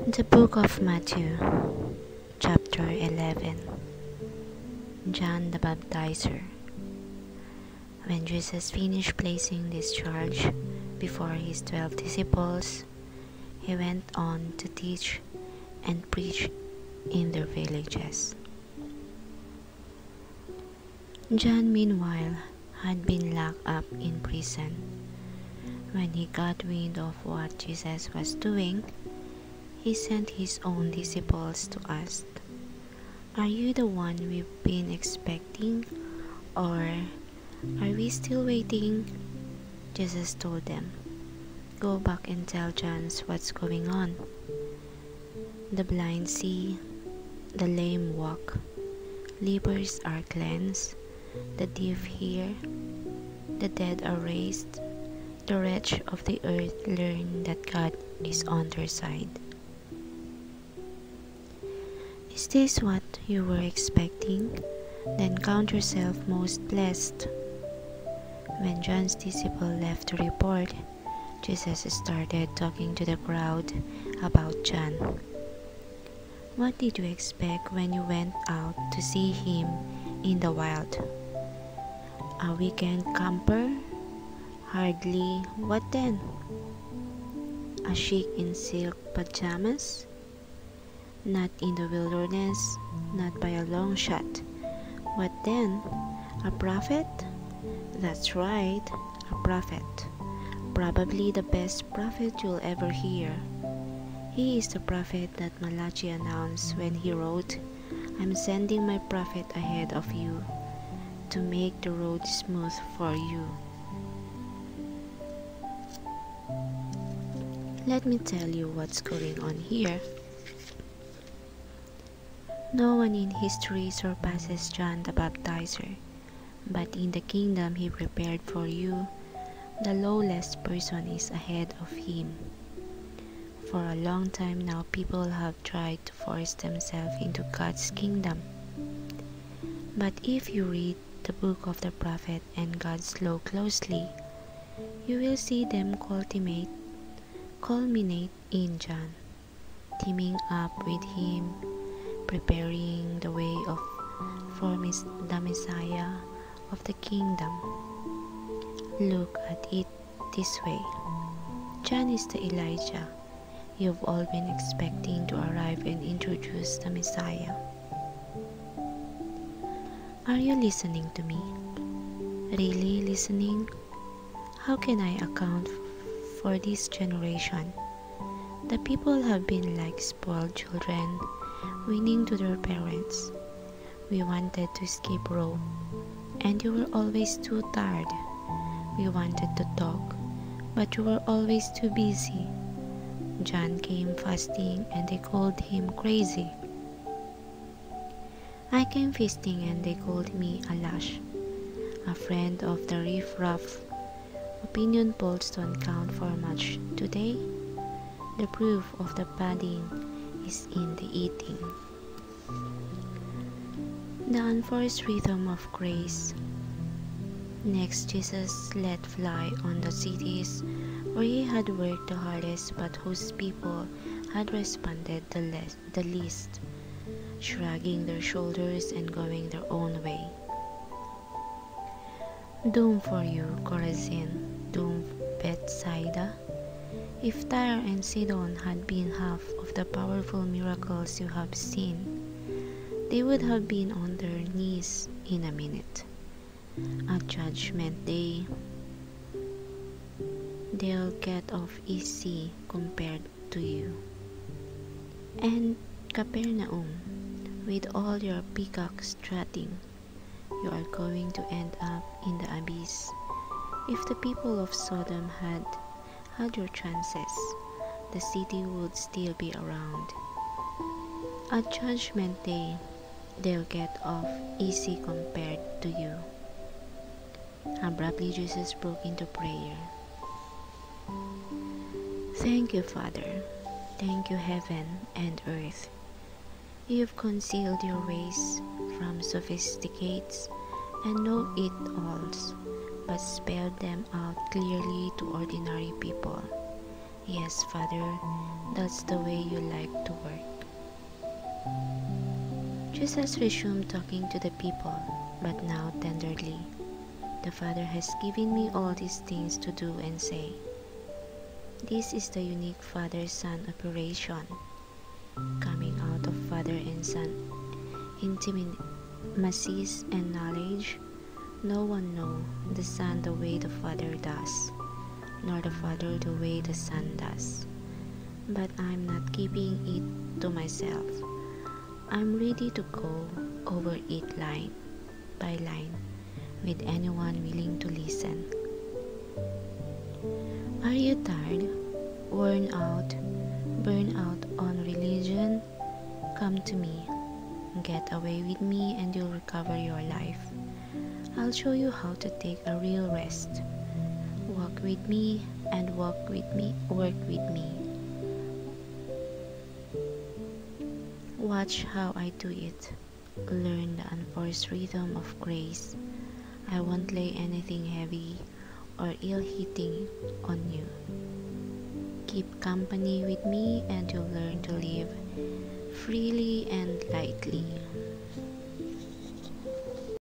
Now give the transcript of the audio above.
The Book of Matthew, Chapter 11. John the Baptizer. When Jesus finished placing this charge before his 12 disciples, he went on to teach and preach in their villages. John, meanwhile, had been locked up in prison. When he got wind of what Jesus was doing, he sent his own disciples to ask, "Are you the one we've been expecting, or are we still waiting?" Jesus told them, "Go back and tell John what's going on. The blind see, the lame walk, lepers are cleansed, the deaf hear, the dead are raised, the wretched of the earth learn that God is on their side." Is this what you were expecting? Then count yourself most blessed. When John's disciple left to report, Jesus started talking to the crowd about John. "What did you expect when you went out to see him in the wild? A weekend camper? Hardly. What then? A sheik in silk pajamas? Not in the wilderness, not by a long shot. What then? A prophet? That's right, a prophet. Probably the best prophet you'll ever hear. He is the prophet that Malachi announced when he wrote, 'I'm sending my prophet ahead of you to make the road smooth for you.' Let me tell you what's going on here. No one in history surpasses John the Baptizer, but in the kingdom he prepared for you, the lowest person is ahead of him. For a long time now, people have tried to force themselves into God's kingdom. But if you read the book of the prophet and God's law closely, you will see them culminate in John, teaming up with him, preparing the way for the Messiah of the kingdom. Look at it this way. John is the Elijah you've all been expecting to arrive and introduce the Messiah. Are you listening to me? Really listening? How can I account for this generation? The people have been like spoiled children, winning to their parents. We wanted to skip rope, and you were always too tired. We wanted to talk, but you were always too busy. John came fasting, and they called him crazy. I came feasting, and they called me a lash, a friend of the riff-raff. Opinion polls don't count for much today. The proof of the pudding is in the eating. The unforced rhythm of grace. Next, Jesus let fly on the cities where he had worked the hardest but whose people had responded the least, shrugging their shoulders and going their own way. Doom for you, Chorazin, doom Bethsaida. If Tyre and Sidon had been half of the powerful miracles you have seen, they would have been on their knees in a minute. At Judgment Day, they'll get off easy compared to you. And Capernaum, with all your peacock strutting, you are going to end up in the abyss. If the people of Sodom had your chances, the city would still be around. At Judgment Day, they'll get off easy compared to you." Abruptly, Jesus broke into prayer. "Thank you, Father. Thank you, heaven and earth. You've concealed your ways from sophisticates and know-it-alls, but spelled them out clearly to ordinary people. Yes, Yes, Father, that's the way you like to work. Jesus resumed talking to the people, but now tenderly. The Father has given me all these things to do and say. This is the unique Father-Son operation, coming out of Father and Son intimacies and knowledge. No one knows the Son the way the Father does, nor the Father the way the Son does. But I'm not keeping it to myself. I'm ready to go over it line by line with anyone willing to listen. Are you tired, worn out, burned out on religion? Come to me. Get away with me and you'll recover your life. I'll show you how to take a real rest. Walk with me and work with me. Watch how I do it. Learn the unforced rhythm of grace. I won't lay anything heavy or ill-hitting on you. Keep company with me and you'll learn to live freely and lightly.